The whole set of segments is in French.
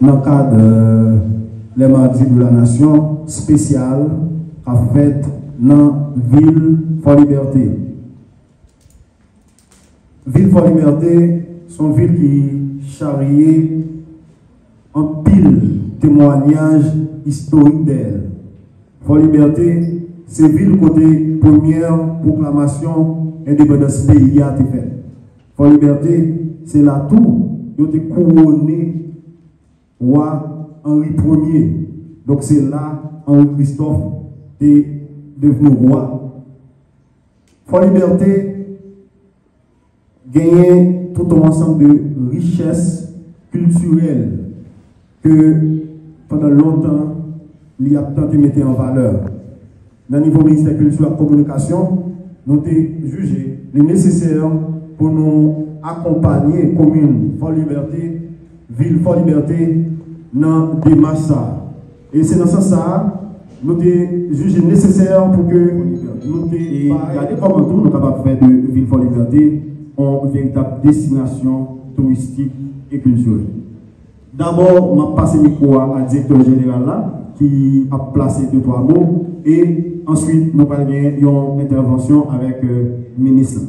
dans le cadre les mardis de la nation spéciale a fait dans la ville Fort-Liberté. Ville Fort-Liberté, c'est une ville qui charrie un pile témoignage historique d'elle. Fort-Liberté, c'est ville côté première proclamation indépendance pays a été faite. Fort-Liberté, c'est là tout, ils ont été couronnés roi Henri Ier. Donc c'est là Henri Christophe est devenu roi. Fort-Liberté gagne tout un ensemble de richesses culturelles que pendant longtemps, il y a tant mis en valeur. Dans le niveau ministère de la Culture et de la Communication, nous avons jugé le nécessaire pour nous accompagner la commune Fort-Liberté, ville Fort-Liberté, dans des démarche. Et c'est dans ce sens que nous avons jugé nécessaire pour que nous regardions comment nous sommes capables de faire de ville Fort-Liberté une véritable destination touristique et culturelle. D'abord, je vais passer le micro à directeur général là, qui a placé 2-3 mots, et ensuite, nous allons avoir une intervention avec le ministre.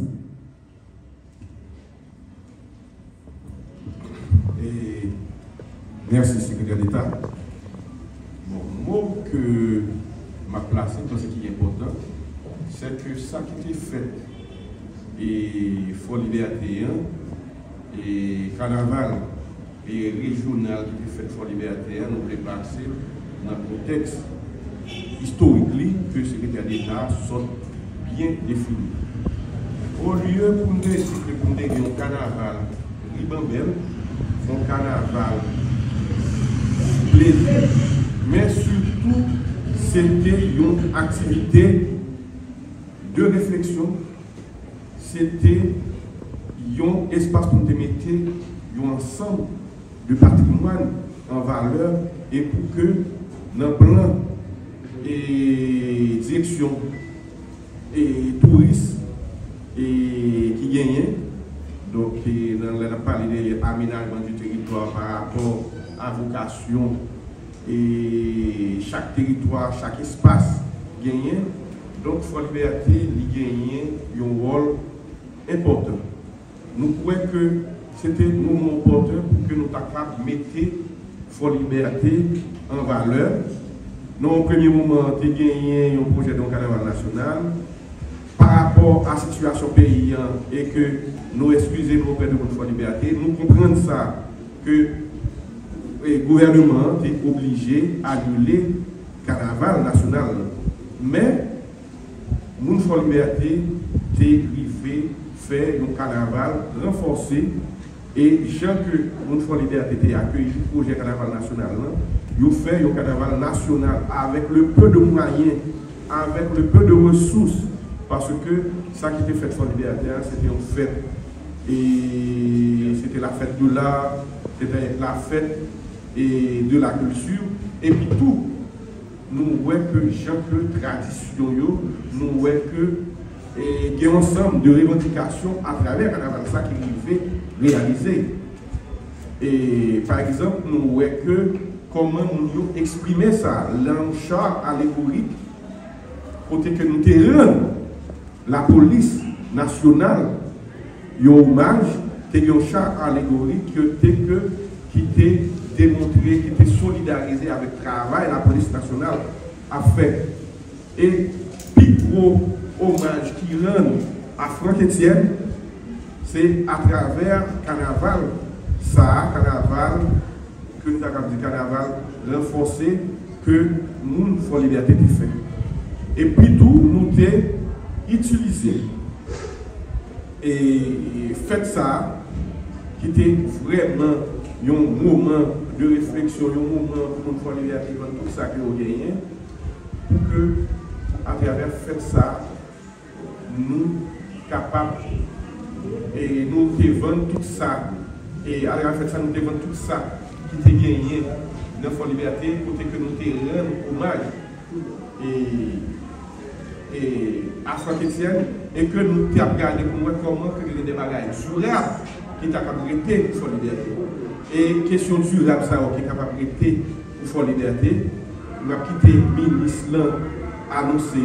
Et merci, secrétaire d'État. Bon, mot que je vais placer dans ce qui est important, c'est que ça qui était fait, et Fort-Liberté, et Carnaval, et régional qui est fait Fort-Liberté, nous déplacer dans le contexte historique que le secrétaire d'État sont bien défini. Au lieu pour nous expliquer qu'on a un carnaval ribambelle, un carnaval plaisir, mais surtout c'était une activité de réflexion, c'était un espace pour nous mettre un ensemble de patrimoine en valeur et pour que dans le plan et direction et tourisme et qui gagnent, donc dans le parler d'aménagement du territoire par rapport à vocation et chaque territoire, chaque espace gagne, donc Fort-Liberté il gagne un rôle important. Nous croyons que c'était un moment opportun pour que nous puissions mettre Fort-Liberté en valeur. Dans le premier moment, nous avons gagné un projet de carnaval national. Par rapport à la situation paysan et que nous excusons auprès de Fort-Liberté, nous comprenons ça que le gouvernement est obligé d'annuler le carnaval national. Mais nous, Fort-Liberté, est arrivé faire un carnaval renforcé. Et gens que nous Fort-Liberté a accueilli le projet carnaval national, ils fait un carnaval national avec le peu de moyens, avec le peu de ressources, parce que ça qui était fait Fort-Liberté, c'était une fête. Et c'était la fête de l'art, c'était la fête et de la culture. Et puis tout, nous voyons que gens que tradition, nous voyons que il y a un ensemble de revendications à travers le carnaval ça qui est réalisé. Et par exemple, nous voyons que comment nous exprimer ça, l'enchant allégorique, côté que nous terrain, la police nationale, il y a un hommage, il y a un char allégorique qui était démontré, qui était solidarisé avec le travail la police nationale a fait. Et puis gros hommage qui rend à Franck Etienne, c'est à travers carnaval, carnaval, que nous avons dit carnaval renforcé, que nous, Fort-Liberté fait. Et puis tout, nous avons utilisé et fait ça, qui était vraiment un moment de réflexion, un moment pour nous Fort-Liberté, tout ça que nous avons gagné, pour que, à travers fait ça, nous capables et nous devons tout ça et à travers ça nous devons tout ça qui était gagné dans Fort-Liberté pour que nous te rendons hommage et à Franck Etienne et que nous te regardons pour voir comment que les bagages durables qui t'a capté Fort-Liberté Et question durable, ça, qui est capable de prêter pour faire liberté. Nous avons quitté le ministre annoncé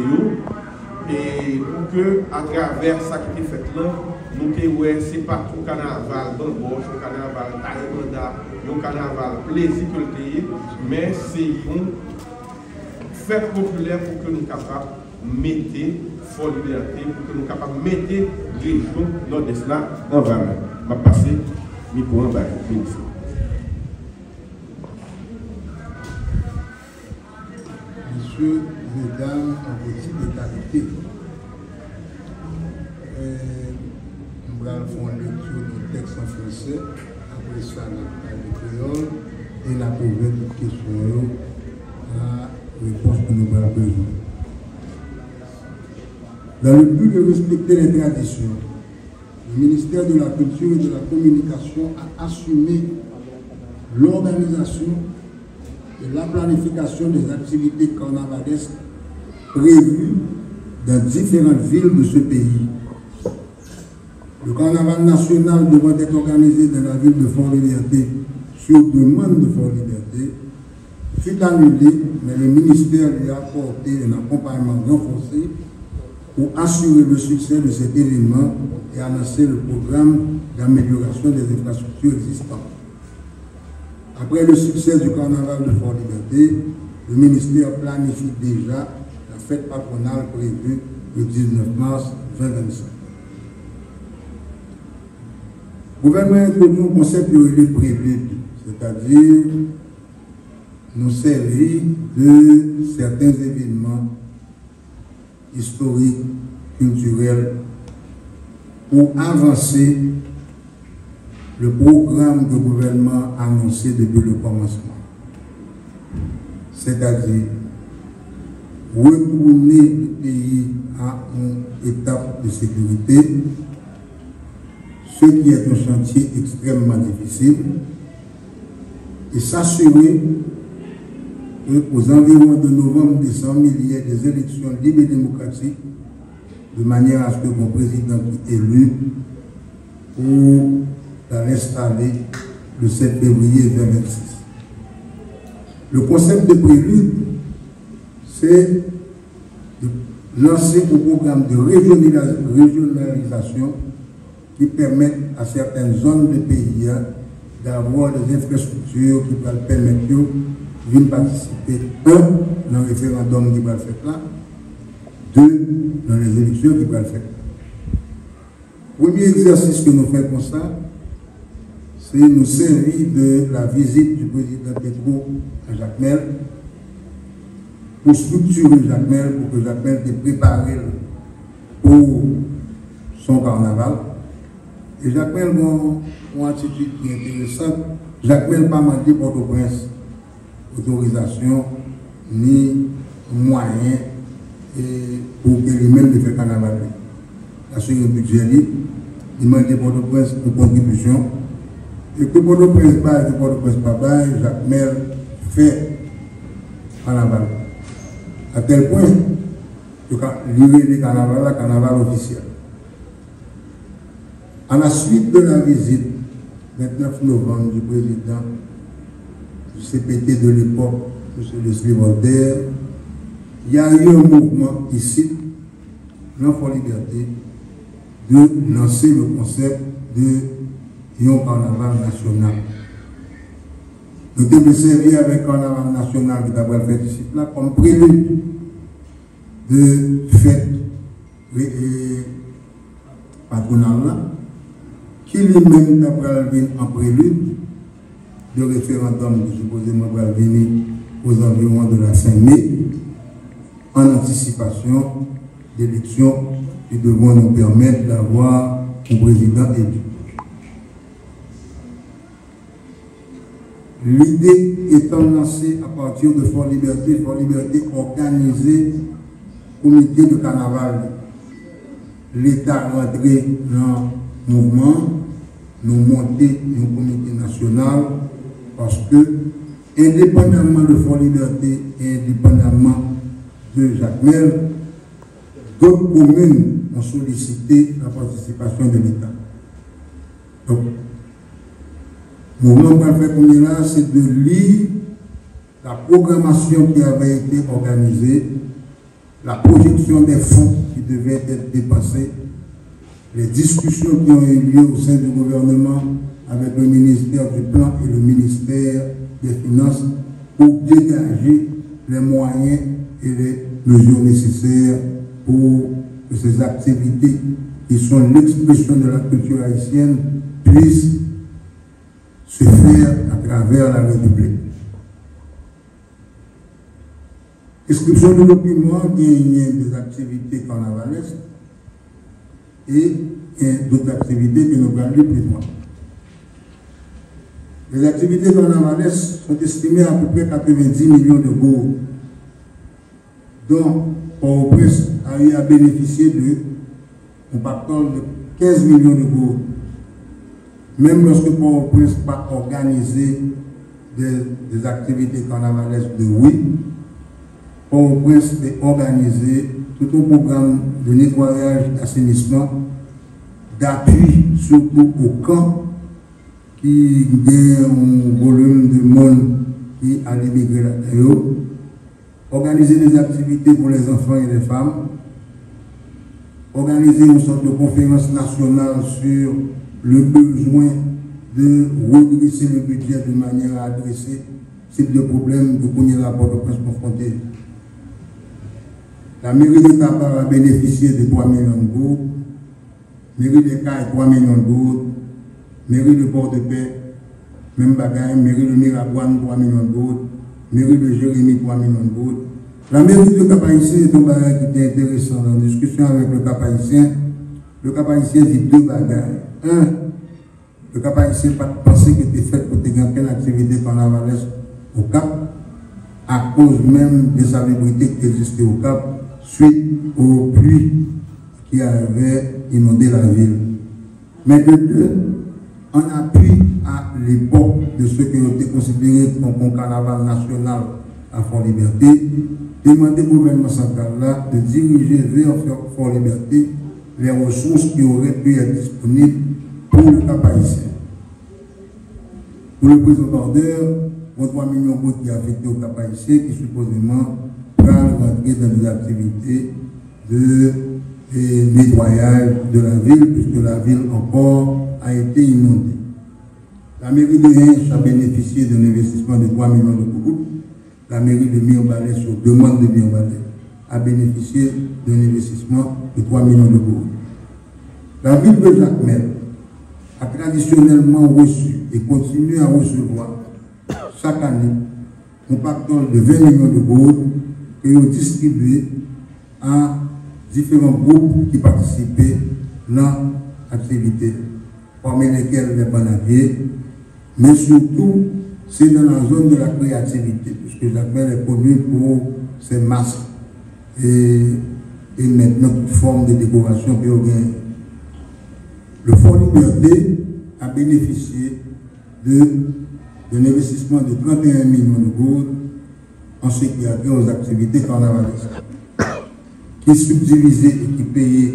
et pour que, à travers ça qui est fait là, nous avons c'est pas tout carnaval d'embauche, un carnaval taille-mandat, un carnaval plaisir que le pays, mais c'est une fête populaire pour que nous soyons capables de mettre for liberté, pour que nous soyons capables de mettre la région nord-est en valeur. Je vais passer le micro en bas, ministre. Messieurs, mesdames, en petit de qualité, nous allons faire une lecture du texte en français, après ça, la créole, et la poser toute question, la réponse que nous avons besoin. Dans le but de respecter les traditions, le ministère de la Culture et de la Communication a assumé l'organisation et la planification des activités carnavalesques prévues dans différentes villes de ce pays. Le carnaval national devant être organisé dans la ville de Fort-Liberté sur demande de Fort-Liberté fut annulé, mais le ministère lui a apporté un accompagnement renforcé pour assurer le succès de cet événement et annoncer le programme d'amélioration des infrastructures existantes. Après le succès du carnaval de Fort-Liberté, le ministère planifie déjà la fête patronale prévue le 19 mars 2025. Le gouvernement a introduit un concept de prélude, c'est-à-dire nous servir de certains événements historiques, culturels, pour avancer le programme que le gouvernement a annoncé depuis le commencement. C'est-à-dire retourner le pays à une étape de sécurité, ce qui est un chantier extrêmement difficile, et s'assurer qu'aux environs de novembre-décembre, il y ait des élections libres et démocratiques, de manière à ce que mon président est élu pour l'installer le 7 février 2026. Le concept de prélude, c'est de lancer un programme de régionalisation qui permettent à certaines zones de pays d'avoir des infrastructures qui peuvent permettre de participer, un, dans le référendum qui va le faire là, deux, dans les élections qui va le faire. Premier exercice que nous faisons comme ça, c'est nous servir de la visite du président Petro à Jacmel pour structurer Jacmel, pour que Jacmel soit préparé pour son carnaval. Et Jacmel a une attitude qui est intéressante. Jacmel n'a pas demandé Port-au-Prince autorisation ni moyens pour que lui-même le fait carnaval. Sur le budget, il demande Port-au-Prince une contribution. Et que Port-au-Prince pas, que Port-au-Prince pas, Jacmel fait carnaval. À tel point que le carnaval officiel. À la suite de la visite, 29 novembre, du président du CPT de l'époque, M. Leslie Voltaire, il y a eu un mouvement ici, dans Fort-Liberté, de lancer le concept de un carnaval national. Nous devons servir avec un carnaval national qui d'abord fait ici, là, comme prélude de fête patronale, qui lui-même d'après en prélude de référendum qui supposément va venir aux environs de la 5 mai, en anticipation d'élections qui devront nous permettre d'avoir un président élu. L'idée étant lancée à partir de Fort-Liberté organisé comité de carnaval. L'État rentré dans le mouvement, nous monter un comité national parce que, indépendamment de Fort-Liberté et indépendamment de Jacmel, d'autres communes ont sollicité la participation de l'État. Donc, Le mouvement qu'on fait comme là, c'est de lire la programmation qui avait été organisée, la projection des fonds qui devaient être dépensés, les discussions qui ont eu lieu au sein du gouvernement avec le ministère du Plan et le ministère des Finances pour dégager les moyens et les mesures nécessaires pour que ces activités qui sont l'expression de la culture haïtienne puissent se faire à travers la République. Inscription de documents, il y a des activités carnavalesques et d'autres activités que nous allons plus loin. Les activités carnavalesques sont estimées à peu près 90 millions de gourds, dont Port-au-Prince a eu à bénéficier de, on parle de 15 millions de gourds. Même lorsque Port-au-Prince n'a pas organisé des activités carnavalesques de oui, Port-au-Prince a organisé tout un programme de nettoyage, d'assainissement, d'appui surtout au camp qui a un volume de monde qui a immigré là-dedans, organiser des activités pour les enfants et les femmes, organiser une sorte de conférence nationale sur le besoin de redresser le budget de manière à adresser ce type de problème que connaît la Port-au-Prince confronté. La mairie de Tapar a bénéficié de 3 millions de gourds, mairie de Caille 3 millions de gourds, mairie de Port-de-Paix, même bagaille, mairie de Miragouane 3 millions de gourds, mairie de Jérémy 3 millions de gourds. La mairie de Cap-Haïtien est un bagage qui était intéressant. En discussion avec le Cap-Haïtien dit deux bagages. Un, le Cap-Haïtien n'a pas pensé qu'il était fait pour dégager l'activité carnavalesque au Cap, à cause même des salubrités qui existaient au Cap, suite aux pluies qui avaient inondé la ville. Mais de deux, en appui à l'époque de ce qui ont été considérés comme un carnaval national à Fort-Liberté, demander au gouvernement central là de diriger vers Fort-Liberté les ressources qui auraient pu être disponibles pour le Cap-Haïtien. Pour le président Bordeur, 3 millions de gouttes qui affectés au Cap-Haïtien qui supposément vont rentrer dans des activités de nettoyage de la ville, puisque la ville encore a été inondée. La mairie de Hinche a bénéficié d'un investissement de 3 millions de gouttes. La mairie de Mirbalais, sur demande de Mirbalais, a bénéficié d'un investissement de 3 millions de gouttes. La ville de Jacmel a traditionnellement reçu et continue à recevoir chaque année un pactole de 20 millions de gouttes qui ont distribué à différents groupes qui participaient dans l'activité, parmi lesquels les bananiers, mais surtout c'est dans la zone de la créativité, puisque Jacmel est connu pour ses masques et maintenant toute forme de décoration qu'il a gagné. Le Fort Liberté a bénéficié d'un investissement de 31 millions de gouttes en ce qui a trait aux activités carnavalesques, qui subdivisait et qui payait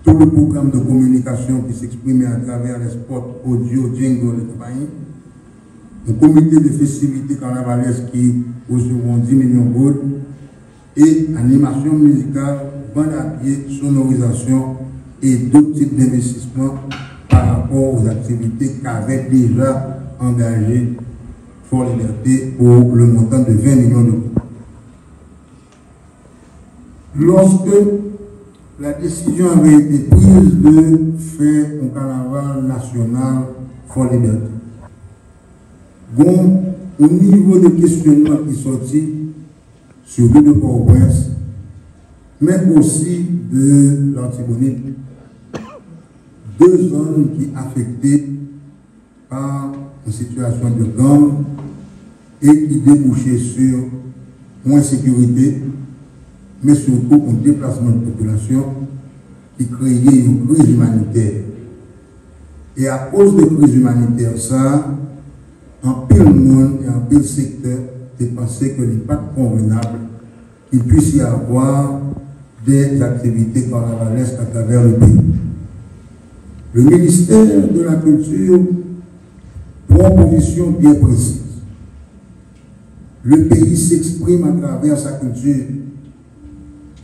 tout le programme de communication qui s'exprimait à travers les spots audio, jingle et compagnie, un comité de festivités carnavalesques qui recevront 10 millions de gouttes et animation musicale, bande à pied, sonorisation et d'autres types d'investissements par rapport aux activités qu'avait déjà engagé Fort Liberté pour le montant de 20 millions de gouttes. Lorsque la décision avait été prise de faire un carnaval national Fort Liberté, bon, au niveau de questionnement qui sortit sur l'île de Port-au-Prince, mais aussi de l'Antibonite, deux zones qui affectées par une situation de gang et qui débouchaient sur moins sécurité, mais surtout un déplacement de population qui créait une crise humanitaire. Et à cause de crise humanitaire, ça, en pile monde et en pile secteur, j'ai pensé que n'est pas convenable qu'il puisse y avoir des activités carnavalesques à travers le pays. Le ministère de la Culture propositions bien précises. Le pays s'exprime à travers sa culture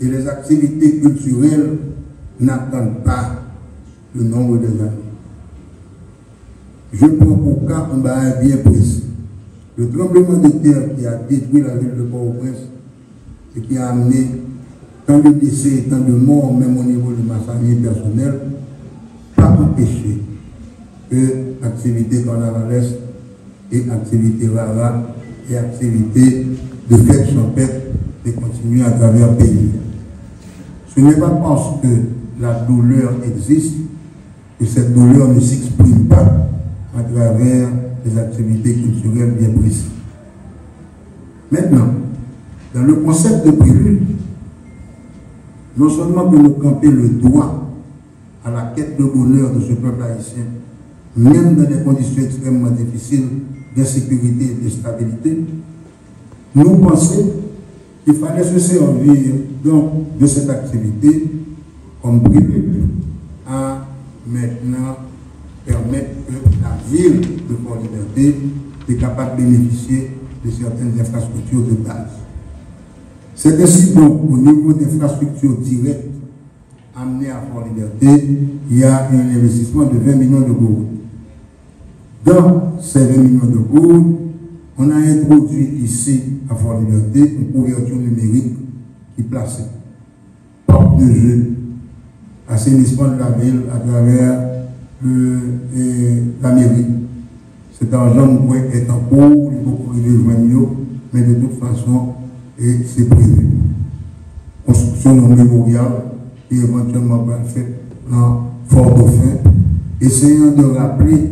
et les activités culturelles n'attendent pas le nombre des années. Je prends pour cas un barrage bien précis. Le tremblement de terre qui a détruit la ville de Port-au-Prince et qui a amené tant de décès et tant de morts, même au niveau de ma famille personnelle, pas empêché que activité carnavalesque et activité rara et activité de fête champêtre de continuer à travers le pays. Ce n'est pas parce que la douleur existe que cette douleur ne s'exprime pas à travers des activités culturelles bien précises. Maintenant, dans le concept de prélude, non seulement que nous camper le droit à la quête de bonheur de ce peuple haïtien, même dans des conditions extrêmement difficiles d'insécurité et de stabilité, nous pensons qu'il fallait se servir donc de cette activité comme prélude à maintenant permettre que la ville de Fort-Liberté soit capable de bénéficier de certaines infrastructures de base. C'est ainsi donc au niveau d'infrastructures directes amenées à Fort-Liberté, il y a un investissement de 20 millions d'euros. Dans ces 20 millions d'euros, on a introduit ici à Fort-Liberté une couverture numérique qui plaçait porte de jeu, assainissement de la ville à travers la mairie. Cet argent est en cours, il faut priver joigneux, mais de toute façon, c'est prévu. Construction d'un mémorial qui éventuellement va être fait dans Fort-Dauphin, essayant de rappeler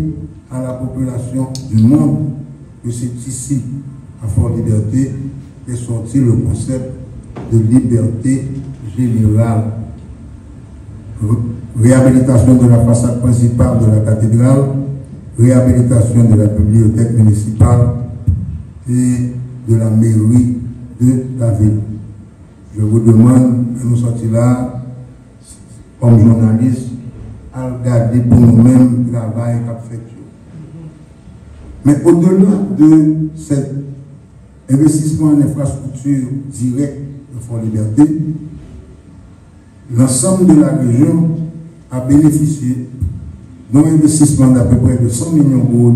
à la population du monde que c'est ici, à Fort-Liberté, qu'est sorti le concept de liberté générale. Réhabilitation de la façade principale de la cathédrale, réhabilitation de la bibliothèque municipale et de la mairie de la ville. Je vous demande de nous sortir là, comme journalistes, à regarder pour nous-mêmes le travail qu'a fait. Mais au-delà de cet investissement en infrastructure directe de Fort-Liberté, l'ensemble de la région a bénéficié d'un investissement d'à peu près de 100 millions d'euros,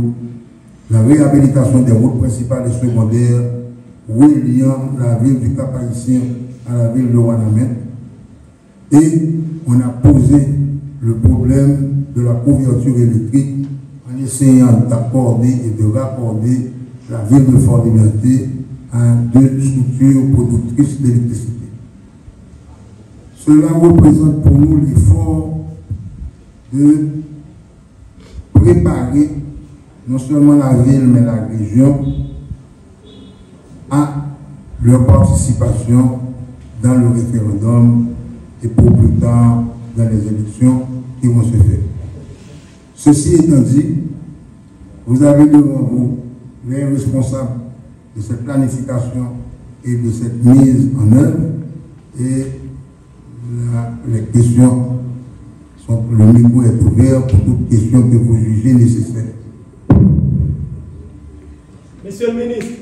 la réhabilitation des routes principales et secondaires reliant la ville du Cap-Haïtien à la ville de Ouanamène. Et on a posé le problème de la couverture électrique en essayant d'accorder et de raccorder la ville de Fort-Liberté à deux structures productrices d'électricité. Cela représente pour nous l'effort de préparer non seulement la ville mais la région à leur participation dans le référendum et pour plus tard dans les élections qui vont se faire. Ceci étant dit, vous avez devant vous les responsables de cette planification et de cette mise en œuvre et les questions sont, le micro est ouvert pour toute question que vous jugez nécessaire. Monsieur le ministre,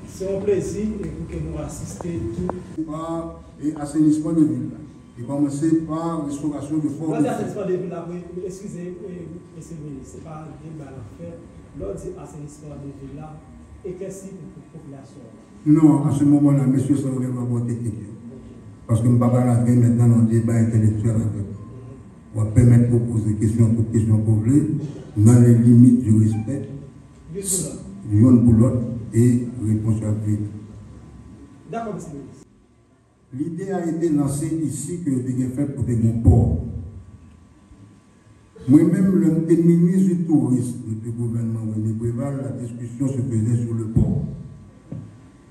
c'est un plaisir que nous assistez tous. Par assainissement de ville. Et commencer par restauration de forme. Assainissement de ville, excusez, monsieur le ministre, ce n'est pas un débat à faire. Lors de assainissement de ville, éclairci pour la population. Non, à ce moment-là, monsieur, ça aurait vraiment été question. Parce que je ne peux pas rentrer maintenant dans le débat intellectuel avec vous. On va permettre de poser questions, toutes questions que vous voulez, dans les limites du respect, l'une pour l'autre et responsabilité. D'accord, monsieur le ministre. L'idée a été lancée ici que j'ai fait pour des bons ports. Moi-même, le ministre du Tourisme du gouvernement René Préval, la discussion se faisait sur le port.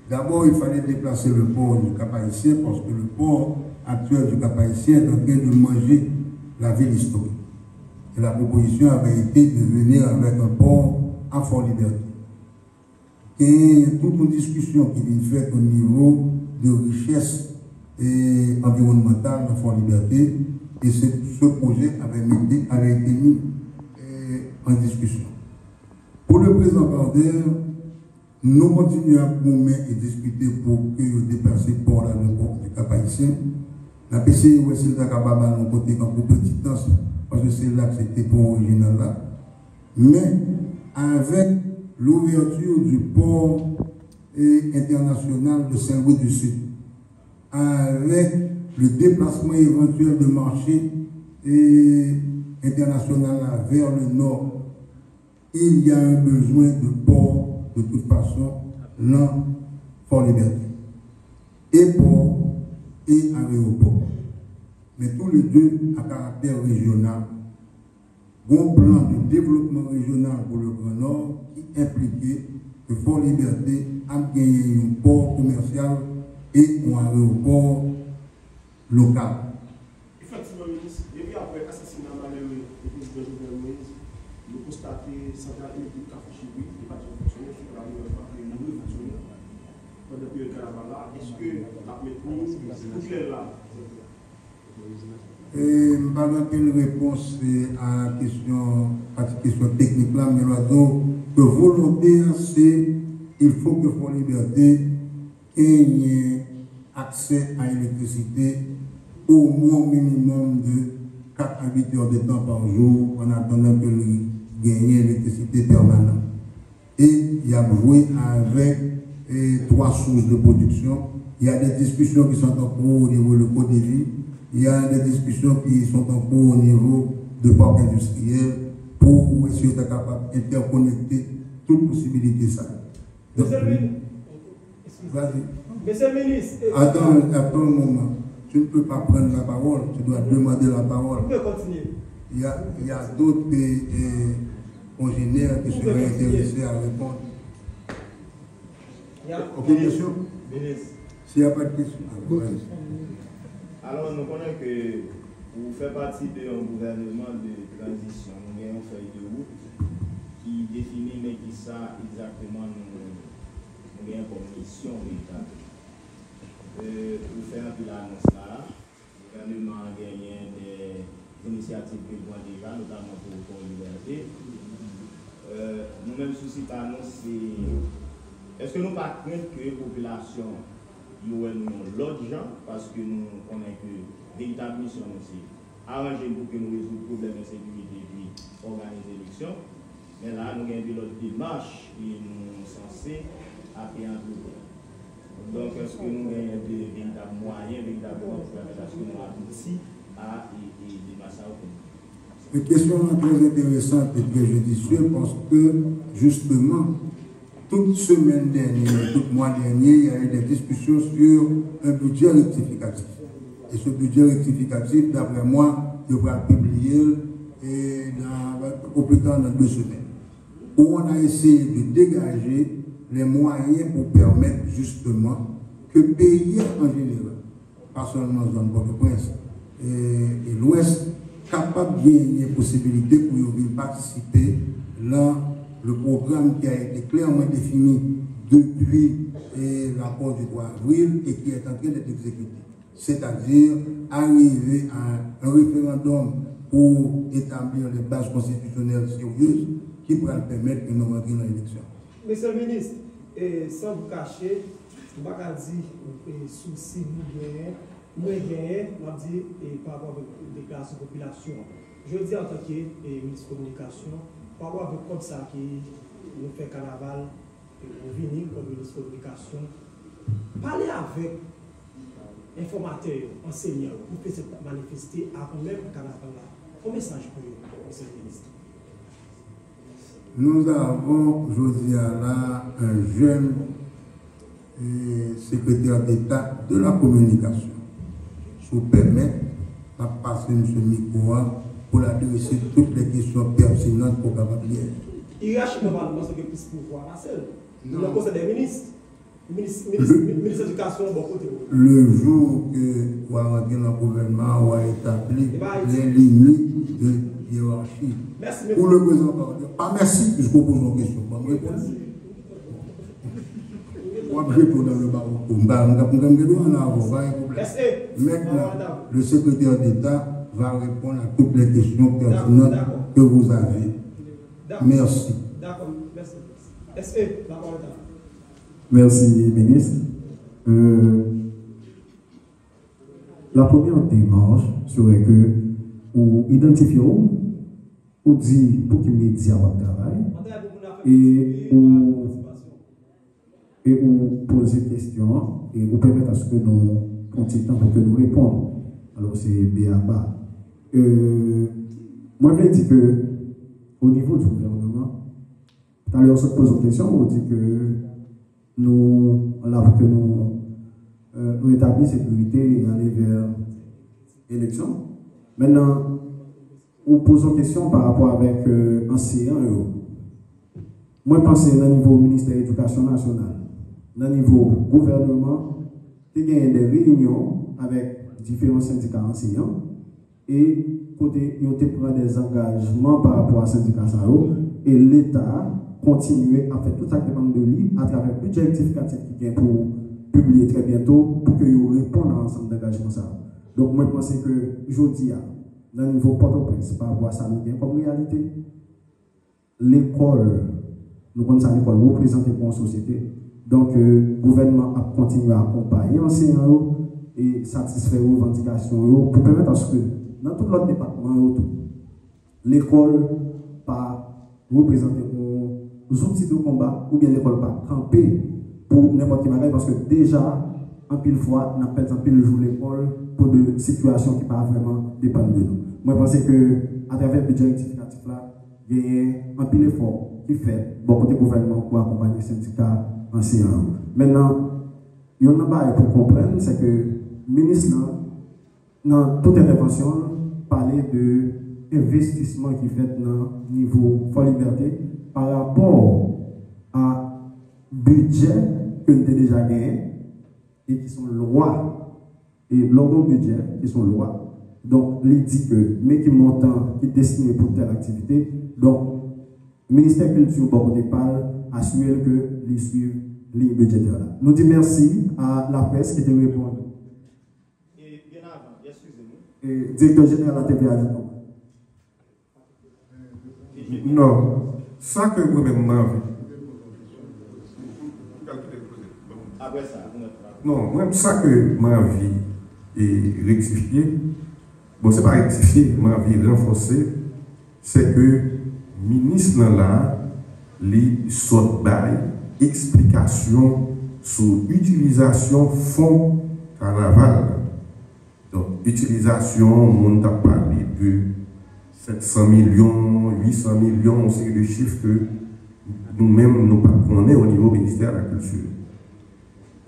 D'abord, il fallait déplacer le port du Cap-Haïtien parce que le port actuel du Cap-Haïtien est en train de manger la ville historique. Et la proposition avait été de venir avec un port à Fort-Liberté. Et toute une discussion qui vient faite au niveau de richesse et environnementale dans Fort-Liberté. Et ce projet avait été mis en discussion. Pour le président Baudel, nous continuons à nous et discuter pour que nous dépassions pour la du Cap haïtien. La PCI, c'est le capable de côté quand petit temps, parce que c'est là que c'était pour original là. Mais avec l'ouverture du port international de Saint-Louis du Sud, avec le déplacement éventuel de marché international vers le nord, il y a un besoin de port de toute façon dans Fort-Liberté. Et port et aéroport. Mais tous les deux à caractère régional. Bon plan de développement régional pour le Grand Nord qui impliquait que Fort-Liberté a gagné un port commercial et un aéroport local. Effectivement, ministre, depuis après l'assassinat malheureux du président Jovenel Moïse, nous constatons que la centrale électrique Café-Chiboui n'est pas fonctionné, sur la rue de fonctionner. Dans le pays de Carnaval, est-ce que la maîtrise tout est là? Pendant quelle réponse à la question technique là, mais de volonté, c'est il faut que Fort-Liberté ait accès à l'électricité au moins minimum de 4 à 8 heures de temps par jour en attendant que nous gagnions l'électricité permanente. Et il y a joué avec 3 sources de production. Il y a des discussions qui sont en cours au niveau de Côte d'Ivoire. Il y a des discussions qui sont en cours au niveau de parcs industriels pour essayer d'être capable d'interconnecter toutes possibilités. Monsieur le ministre, Monsieur le ministre, attends un moment. Tu ne peux pas prendre la parole, tu dois demander la parole. Vous pouvez continuer. Il y a d'autres congénères qui seraient intéressés à répondre. Ok, monsieur? S'il n'y a pas de question. Alors, nous connaissons que vous faites partie d'un gouvernement de transition. Nous avons une feuille de route qui définit mais qui ça exactement nous avons comme mission véritable. Vous faites un peu l'annonce là. Le gouvernement a gagné des initiatives que nous avons déjà, notamment pour la liberté. Nous-mêmes, souci d'annonce, est-ce que nous ne pas craindre que la population nous l'autre gens, parce que nous connaissons que véritable mission aussi, arranger pour que nous résolvions le problème de sécurité et puis organiser l'élection. Mais là, nous avons l'autre démarche et nous sommes censés appréhender. Donc, est-ce que nous avons des véritables moyens, véritablement, pour permettre à ce que nous aboutissions à des démarches à obtenir? Une question très intéressante et très judicieuse parce que, justement, toute semaine dernière, tout mois dernier, il y a eu des discussions sur un budget rectificatif. Et ce budget rectificatif, d'après moi, devra être publié au plus tard dans 2 semaines. Où on a essayé de dégager les moyens pour permettre justement que le pays en général, pas seulement dans Port-au-Prince et l'Ouest, capable de gagner possibilité pour participer dans le programme qui a été clairement défini depuis l'accord du 3 avril et qui est en train d'être exécuté. C'est-à-dire arriver à un référendum pour établir les bases constitutionnelles sérieuses qui pourraient permettre que nous rentrions dans l'élection. Monsieur le ministre, sans vous cacher, je ne vais pas dire souci nous gagnons, par rapport à la déclaration de population. Je dis en tant que ministre de la Communication, par rapport à comme ça qui nous fait carnaval, nous venons comme ministre de la Communication, parler avec informateurs, enseignants, pour faire se manifester avant même le carnaval là. Quel message pour vous, monsieur le ministre? Nous avons, aujourd'hui, là, un jeune secrétaire d'État de la communication. Je vous permets de passer M. Mikoa pour adresser toutes les questions pertinentes pour capable. Il rachète normalement ce qui est plus pouvoir à seul. Le conseil des ministres, ministre de l'Éducation, bon côté. Le jour que vous rentrez dans le gouvernement, on va établir les limites de hiérarchie. Merci, pour le président, pas merci, je vous pose une question. Je vais dans le barreau. Maintenant, le secrétaire d'État va répondre à toutes les questions pertinentes que vous avez. Merci. D'accord. Est-ce que la parole est à vous? Merci, ministre. La première démarche serait que vous identifiez ou dit pour qu'il médias votre travail et vous posez des questions et vous permettez à ce que nous prenions temps pour que nous répondions. Alors c'est BABA. Moi je dis que au niveau du gouvernement, tout à l'heure on se pose une question, on dit que nous rétablissons la sécurité et aller vers l'élection. Maintenant, on pose une question par rapport avec enseignants. Moi, je pense que dans le niveau ministère de l'Éducation nationale, dans le niveau gouvernement, il y a des réunions avec différents syndicats enseignants et côté, ils prennent des engagements par rapport à ces syndicats et l'État continue à faire tout ça qui dépend de lui à travers le budget rectificatif qui vient pour publier très bientôt pour que ils répondent à l'ensemble d'engagements. Donc, moi, je pense que je dis, dans le niveau Port-au-Prince, par rapport à ça, nous avons comme réalité, l'école, nous connaissons l'école représentée pour une société. Donc, le gouvernement a continué à accompagner les enseignants et satisfaire les revendications pour permettre à ce que, dans tout l'autre département, l'école pas représenter les outils de combat ou bien l'école pas camper pour n'importe qui bagaille parce que déjà, en pile fois, on a perdu en pile jour l'école pour des situations qui ne pas vraiment dépendre de nous. Moi, je pense que à travers le budget rectificatif là, il y a un pile effort qui fait beaucoup de gouvernements pour accompagner les syndicats enseignants. Maintenant, il y en a pas pour comprendre, c'est que le ministre, dans toute intervention, parlait de investissement qui fait dans le niveau de liberté par rapport à budget que nous avons déjà gagné et qui sont lois et l'organe budget qui sont lois. Donc, il dit que, mais qui montant qui est destiné pour telle activité, donc, le ministère de la Culture, beaucoup de parle, assure que les suivent les budgétaires. Nous disons merci à la presse qui te répond. Et bien avant, excusez-moi. Et directeur général de la TVA. Non, ça que moi-même m'envie. Après ça, non, moi, ça que m'envie et rectifier, bon, c'est pas rectifier, m'envie renforcer, c'est que le ministre là, les sortes bail, explication sur l'utilisation fonds carnaval. Donc, utilisation, on a parlé de 700 millions, 800 millions, on sait de chiffres que nous-mêmes, nous connaissons au niveau ministère de la Culture.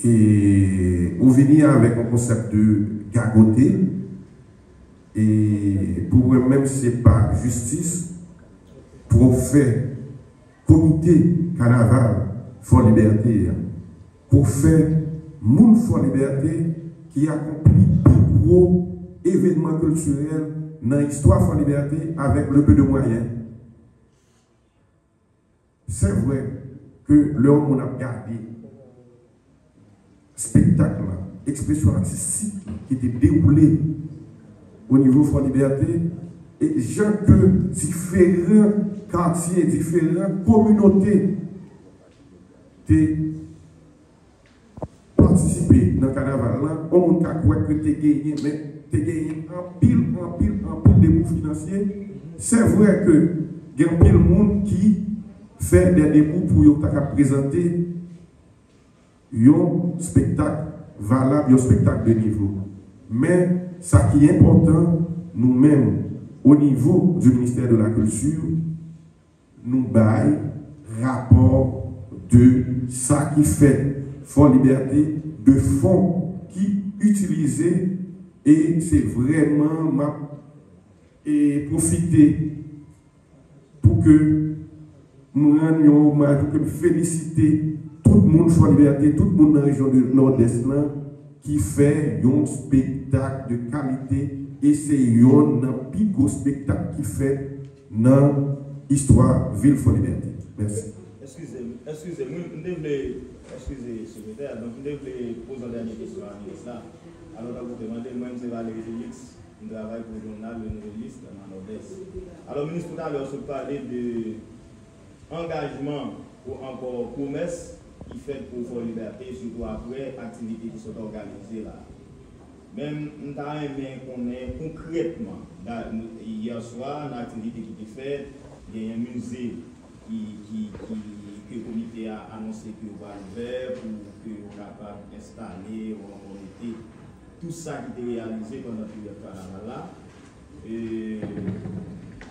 Et on vient avec un concept de gagoter, et pour moi-même, ce n'est pas justice pour faire comité carnaval for liberté, pour faire moun for liberté qui accomplit plus gros événements culturels dans l'histoire for liberté avec le peu de moyens. C'est vrai que l'homme on a gardé spectacle, expression artistique qui était déroulée au niveau for liberté et gens que différents quartiers, différentes communautés participer dans le carnaval là, on a croire que tu gagné, mais tu gagné en pile de dépôts financiers. C'est vrai que il y a un pile de monde qui fait des dépôts pour présenter un spectacle valable, un spectacle de niveau. Mais ce qui est important, nous-mêmes, au niveau du ministère de la Culture, nous baillons rapport de ça qui fait Fonds Liberté, de fonds qui utilisés, et c'est vraiment profiter pour que nous rendions hommage, pour que nous félicitions tout le monde Fonds Liberté, tout le monde dans la région du Nord-Est qui fait un spectacle de qualité et c'est un plus gros spectacle qui fait dans l'histoire ville Fonds Liberté. Merci. Excusez-moi, excusez, secrétaire, donc je voulais poser une dernière question à ministre. Alors, vous demandez, moi, je vais aller Félix, je travaille pour le journal Le Nouvelliste dans Nord-Est. Alors, ministre, tout à l'heure, on parlait de engagement encore promesse qui fait pour Fort Liberté, surtout après activités qui sont organisées là. Même nous avons aimé qu'on ait concrètement, hier soir, une activité qui était faite, il y a un musée que le comité a annoncé qu'il va ouvert pour que nous capable d'installer ou monter tout ça qui était réalisé pendant tout le carnaval là.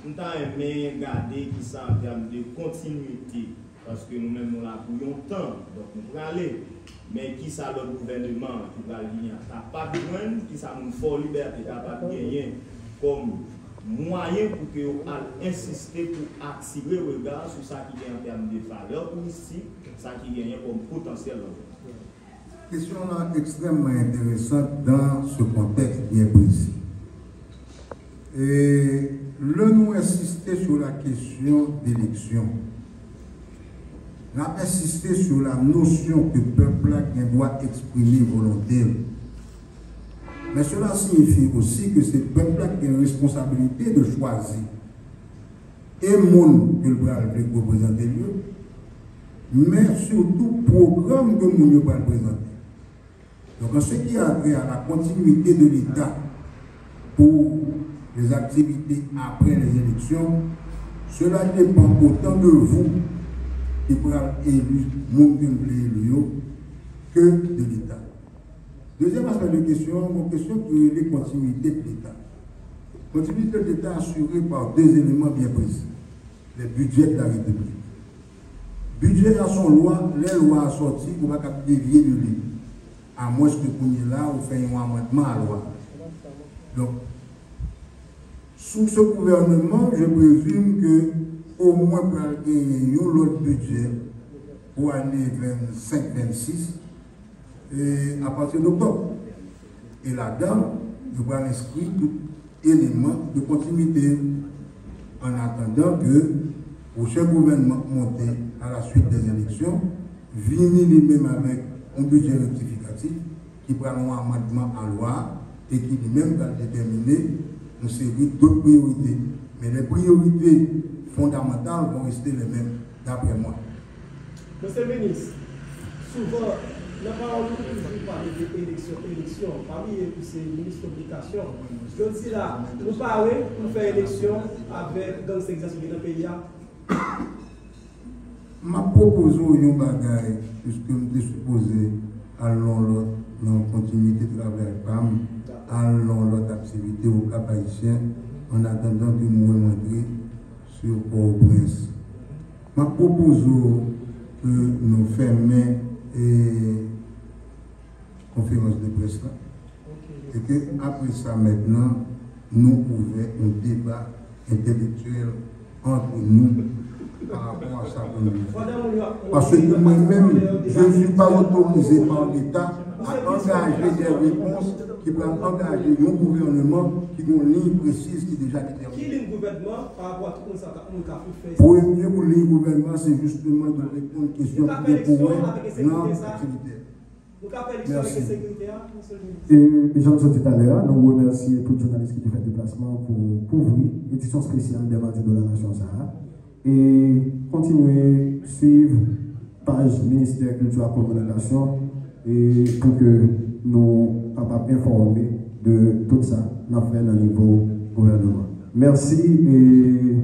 Nous avons aimé garder qui ça en termes de continuité, parce que nous-mêmes nous l'avons pour longtemps, donc nous pouvons aller. Mais qui ça le gouvernement qui va venir, t'as pas besoin, qui ça nous Fort Liberté, t'as pas gagné comme moyen pour que vous insister pour attirer le regard sur ça qui est en termes de valeur touristique, ça qui gagne comme potentiel. Question là extrêmement intéressante dans ce contexte bien précis. Et nous insister sur la question d'élection. On a insisté sur la notion que le peuple doit exprimer volonté. Mais cela signifie aussi que c'est le peuple qui a une responsabilité de choisir et le monde que le peuple veut représenter, mais surtout le programme que le monde veut représenter. Donc, en ce qui a trait à la continuité de l'État pour les activités après les élections, cela dépend autant de vous qui pourrez élu, que de l'État. Deuxième aspect de question, mon question qui est la continuité de l'État. Continuité de l'État assurée par deux éléments bien précis. Les budgets de la République. Budget à son loi, les lois à sortir pour ne pas dévier de lui. À moins que vous êtes là, vous faites un amendement à la loi. Donc, sous ce gouvernement, je présume que au moins pour gagner l'autre budget pour l'année 25-26 et à partir d'octobre. Et là-dedans, je vais inscrire tout élément de continuité en attendant que le prochain gouvernement monté à la suite des élections vienne lui-même avec un budget rectificatif qui prend un amendement en loi et qui lui-même va déterminer une série d'autres priorités. Mais les priorités fondamentales vont rester les mêmes, d'après moi. Monsieur le ministre, souvent, la parole toujours parler d'élection. Parmi ces ministres d'Éducation, je dis là, nous parlons pour faire élection avec dans ces exercices dans le pays. Ma proposition est une bagaille, puisque je suis supposé allons dans continuité de travail PAM, allons l'autre activité au Cap Haïtien, en attendant que nous rentrions sur Port-au-Prince. Ma proposition que nous fermons et conférence de presse là. Et que après ça maintenant, nous ouvrons un débat intellectuel entre nous par rapport à ça. Parce que moi-même, je ne suis pas autorisé par l'État à engager des réponses qui peuvent engager un gouvernement qui a une ligne précise qui est déjà déterminée. Qui est le gouvernement par rapport à tout ça que pour le mieux pour le gouvernement, c'est justement de répondre aux questions qui sont pour non activité. Merci. Et j'en disais tout à l'heure, nous remercions tous les journalistes qui ont fait le déplacement pour couvrir l'édition spéciale des Mardis de la Nation Sahara. Et continuer à suivre page ministère Culture et Communication et pour que nous soyons capables d'informer de tout ça, nous fait au niveau gouvernement. Merci et